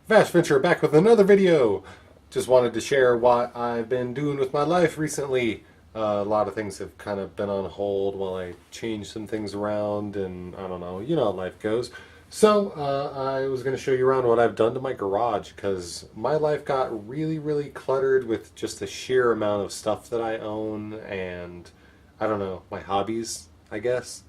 Vash Venture back with another video. Just wanted to share what I've been doing with my life recently. A lot of things have kind of been on hold while I change some things around, and I don't know, you know how life goes. So I was going to show you around what I've done to my garage because my life got really cluttered with just the sheer amount of stuff that I own and I don't know, my hobbies, I guess.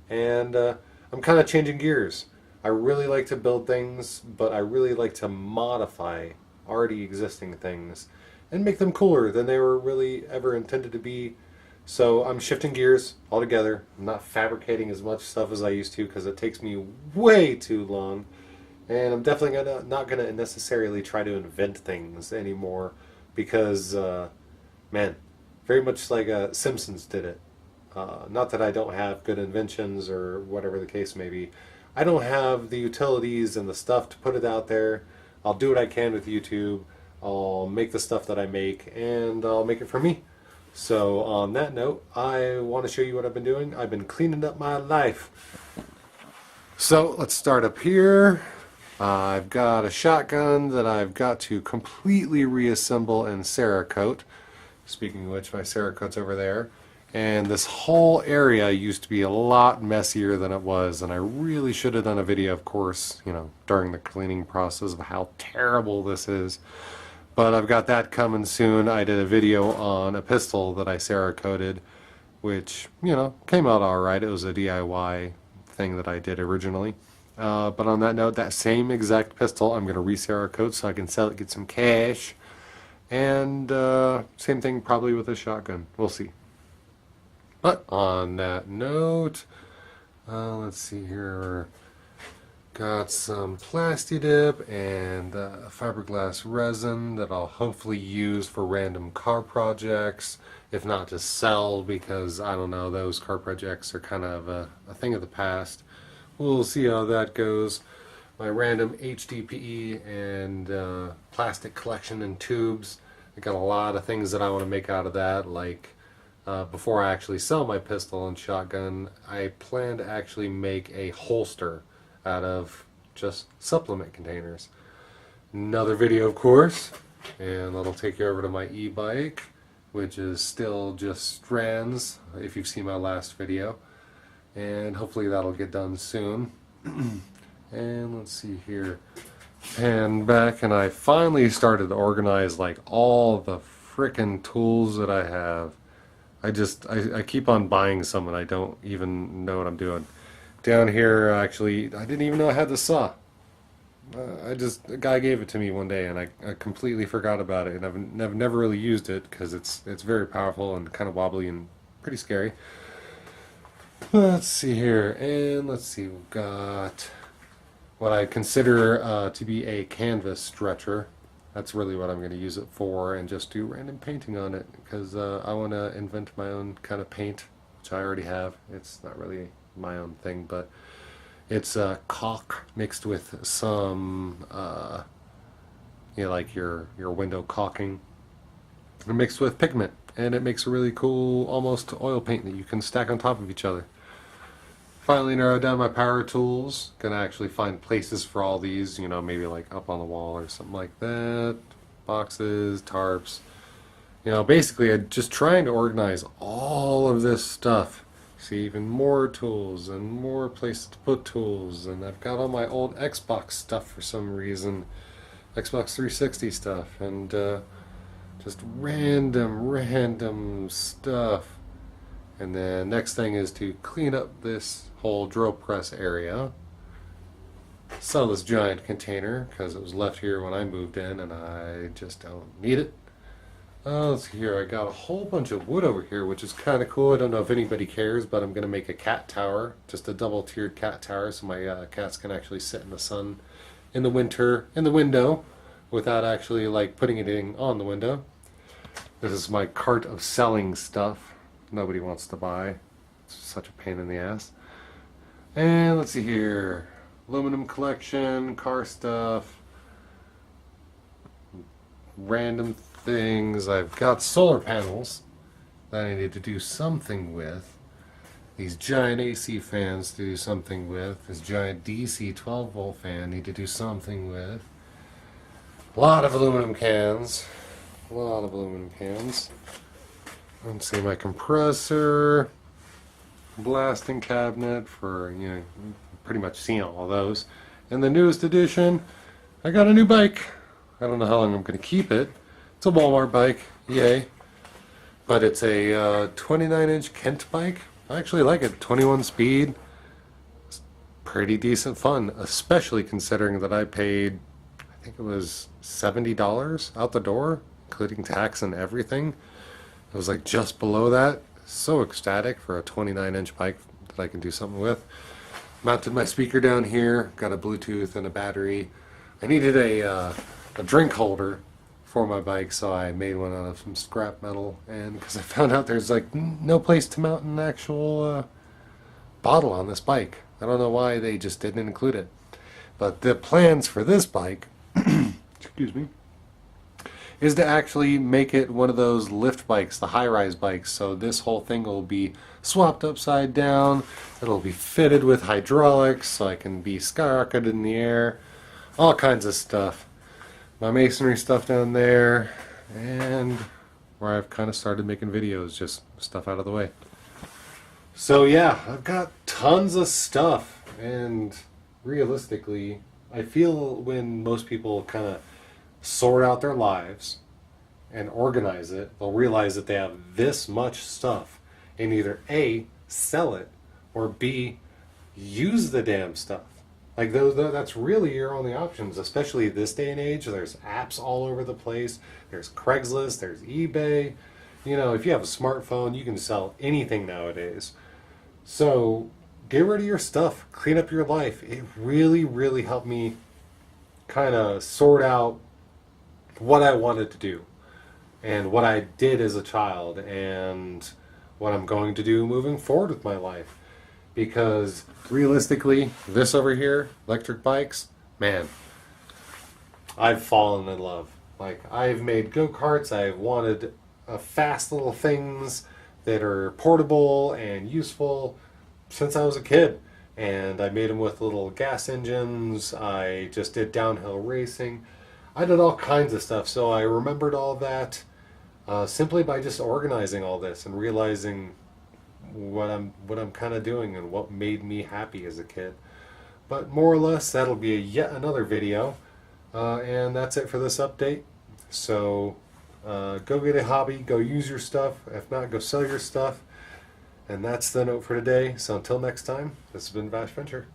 And I'm kind of changing gears. I really like to build things, but I really like to modify already existing things and make them cooler than they were really ever intended to be. So I'm shifting gears altogether. I'm not fabricating as much stuff as I used to because it takes me way too long. And I'm definitely not gonna necessarily try to invent things anymore because, man, very much like Simpsons did it. Not that I don't have good inventions or whatever the case may be. I don't have the utilities and the stuff to put it out there. I'll do what I can with YouTube. I'll make the stuff that I make and I'll make it for me. So on that note, I want to show you what I've been doing. I've been cleaning up my life. So let's start up here. I've got a shotgun that I've got to completely reassemble and Cerakote. Speaking of which, my Cerakote's over there. And this whole area used to be a lot messier than it was, and I really should have done a video, of course, you know, during the cleaning process of how terrible this is. But I've got that coming soon. I did a video on a pistol that I Cerakoted, which, you know, came out alright. It was a DIY thing that I did originally. But on that note, that same exact pistol I'm going to re-Cerakote so I can sell it, get some cash. And same thing probably with a shotgun. We'll see. But on that note, let's see here. Got some Plastidip and fiberglass resin that I'll hopefully use for random car projects, if not to sell, because I don't know, those car projects are kind of a thing of the past. We'll see how that goes. My random HDPE and plastic collection in tubes. I got a lot of things that I want to make out of that, like before I actually sell my pistol and shotgun, I plan to actually make a holster out of just supplement containers. Another video, of course, and that'll take you over to my e-bike, which is still just strands, if you've seen my last video. And hopefully that'll get done soon. And let's see here. Pan back, and I finally started to organize like all the frickin' tools that I have. I keep on buying some and I don't even know what I'm doing. Down here, actually, I didn't even know I had the saw. A guy gave it to me one day and I completely forgot about it, and I've never really used it because it's very powerful and kind of wobbly and pretty scary. Let's see here, and let's see, we've got what I consider to be a canvas stretcher. That's really what I'm going to use it for, and just do random painting on it because I want to invent my own kind of paint, which I already have. It's not really my own thing, but it's caulk mixed with some, you know, like your window caulking, mixed with pigment, and it makes a really cool, almost oil paint that you can stack on top of each other. Finally narrowed down my power tools. Gonna actually find places for all these, you know, maybe like up on the wall or something like that. Boxes, tarps. You know, basically I'm just trying to organize all of this stuff. See, even more tools and more places to put tools. And I've got all my old Xbox stuff for some reason. Xbox 360 stuff. And just random stuff. And then next thing is to clean up this whole drill press area. Sell this giant container because it was left here when I moved in and I just don't need it. Let's see here, I got a whole bunch of wood over here, which is kind of cool. I don't know if anybody cares, but I'm going to make a cat tower, just a double tiered cat tower so my cats can actually sit in the sun in the winter in the window without actually like putting anything on the window. This is my cart of selling stuff nobody wants to buy. It's such a pain in the ass. And let's see here, aluminum collection, car stuff, random things. I've got solar panels that I need to do something with. These giant AC fans to do something with. This giant DC 12 volt fan I need to do something with. A lot of aluminum cans. A lot of aluminum cans. Let's see, my compressor, blasting cabinet for, you know, pretty much seen all those. And the newest edition, I got a new bike. I don't know how long I'm going to keep it. It's a Walmart bike, yay. But it's a 29-inch Kent bike. I actually like it, 21 speed. It's pretty decent fun, especially considering that I paid, I think it was $70 out the door, including tax and everything. It was like just below that. So ecstatic for a 29-inch bike that I can do something with. Mounted my speaker down here, got a Bluetooth and a battery. I needed a drink holder for my bike, so I made one out of some scrap metal, and because I found out there's like no place to mount an actual bottle on this bike. I don't know why they just didn't include it. But the plans for this bike, excuse me, is to actually make it one of those lift bikes, the high-rise bikes. So this whole thing will be swapped upside down. It'll be fitted with hydraulics so I can be skyrocketed in the air. All kinds of stuff. My masonry stuff down there, and where I've kind of started making videos, just stuff out of the way. So yeah, I've got tons of stuff, and realistically, I feel when most people kind of sort out their lives and organize it, they'll realize that they have this much stuff, and either A, sell it, or B, use the damn stuff. Like that's really your only options, especially this day and age. There's apps all over the place. There's Craigslist, there's eBay. You know, if you have a smartphone, you can sell anything nowadays. So get rid of your stuff, clean up your life. It really, really helped me kind of sort out what I wanted to do and what I did as a child and what I'm going to do moving forward with my life. Because realistically, this over here, electric bikes, man, I've fallen in love. Like, I've made go-karts, I've wanted fast little things that are portable and useful since I was a kid. And I made them with little gas engines, I just did downhill racing. I did all kinds of stuff, so I remembered all that simply by just organizing all this and realizing what I'm kind of doing and what made me happy as a kid. But more or less, that'll be yet another video, and that's it for this update. So go get a hobby, go use your stuff. If not, go sell your stuff. And that's the note for today. So until next time, this has been Vash Venture.